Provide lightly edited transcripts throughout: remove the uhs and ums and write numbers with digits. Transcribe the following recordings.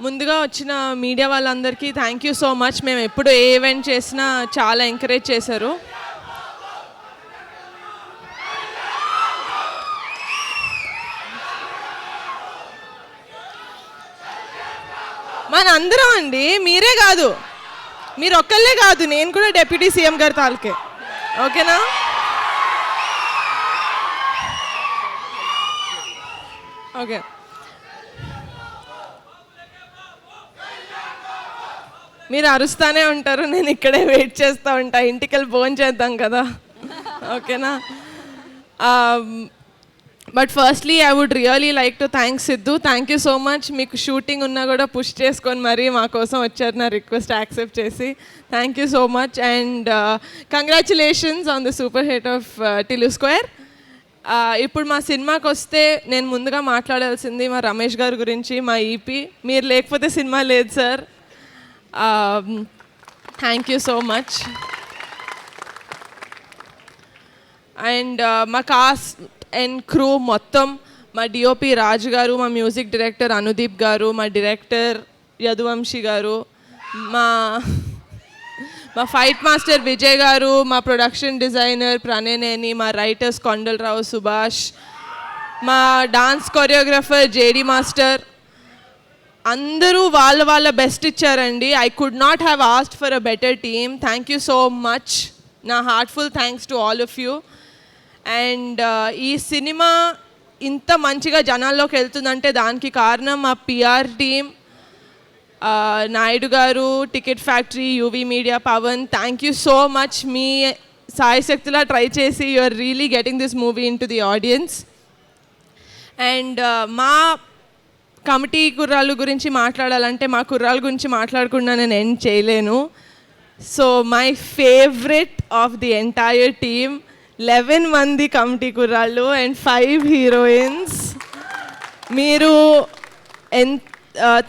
ముందుగా వచ్చిన మీడియా వాళ్ళందరికీ థ్యాంక్ యూ సో మచ్. మేము ఎప్పుడు ఏ ఈవెంట్ చేసినా చాలా ఎంకరేజ్ చేశారు. మన అందరం అండి, మీరే కాదు, మీరు ఒక్కళ్ళే కాదు, నేను కూడా డిప్యూటీ సీఎం గారి తాలూకే. ఓకేనా? ఓకే, మీరు అరుస్తానే ఉంటారు, నేను ఇక్కడే వెయిట్ చేస్తూ ఉంటా. ఇంటికి వెళ్ళి భోజనం చేద్దాం కదా. ఓకేనా? But firstly I would really like to thanks Siddhu. Thank you so much. మీకు షూటింగ్ ఉన్నా కూడా పుష్ చేసుకొని మరీ మా కోసం వచ్చారు, నా రిక్వెస్ట్ యాక్సెప్ట్ చేసి. Thank you so much and congratulations on the super hit of Tillu Square. ఇప్పుడు మా సినిమాకి వస్తే నేను ముందుగా మాట్లాడాల్సింది మా రమేష్ గారి గురించి, మా ఈపీ. మీరు లేకపోతే సినిమా లేదు sir. Thank you so much. And మా కాస్ట్ అండ్ క్రూ మొత్తం, మా డిఓపి రాజు గారు, మా మ్యూజిక్ డైరెక్టర్ అనుదీప్ గారు, మా డైరెక్టర్ యదువంశీ గారు, మా ఫైట్ మాస్టర్ విజయ్ గారు, మా ప్రొడక్షన్ డిజైనర్ ప్రణయనేని, మా రైటర్స్ కొండలరావు సుభాష్, మా డాన్స్ కొరియోగ్రాఫర్ జేడి మాస్టర్, అందరూ వాళ్ళ బెస్ట్ ఇచ్చారండి. I could not have asked for a better team. Thank you so much. నా heartful thanks to all of you. And ఈ సినిమా ఇంత మంచిగా జనాల్లోకి వెళ్తుందంటే దానికి కారణం మా పిఆర్ టీమ్, నాయుడు గారు, ticket factory, UV media, Pavan. Thank you so much. మీ సాయశక్తిలా ట్రై చేసి you are really getting this movie into the audience. And మా కమిటీ కుర్రాళ్ళ గురించి మాట్లాడాలంటే మా కుర్రాళ్ళ గురించి మాట్లాడకుండా నేను ఎండ్ చేయలేను. So my favourite of the entire team, 11 మంది కమిటీ కుర్రాళ్ళు అండ్ 5 హీరోయిన్స్. మీరు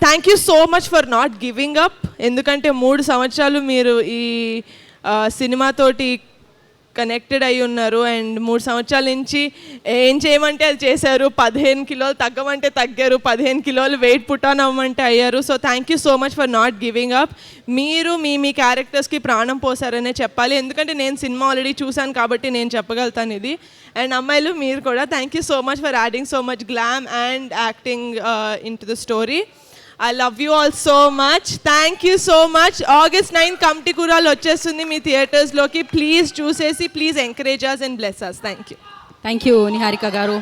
thank you so much for not giving up. ఎందుకంటే 3 సంవత్సరాలు మీరు ఈ సినిమాతోటి కనెక్టెడ్ అయి ఉన్నారు అండ్ 3 సంవత్సరాల నుంచి ఏం చేయమంటే అది చేశారు. 15 కిలోలు తగ్గమంటే తగ్గారు, 15 కిలోలు వెయిట్ పుట్ ఆన్ అవ్వమంటే అయ్యారు. So thank you so much for not giving up. మీరు మీ క్యారెక్టర్స్కి ప్రాణం పోసారనే చెప్పాలి, ఎందుకంటే నేను సినిమా ఆల్రెడీ చూశాను కాబట్టి నేను చెప్పగలుగుతాను ఇది. అండ్ అమ్మాయిలు మీరు కూడా thank you so much for adding so much glam and acting in to the story. I love you all so much. Thank you so much. August 9th committee కుర్రాళ్ళు వచ్చేస్తుంది మీ థియేటర్స్లోకి. ప్లీజ్ చూసేసి please encourage us and bless us. Thank you. Thank you Niharika గారు.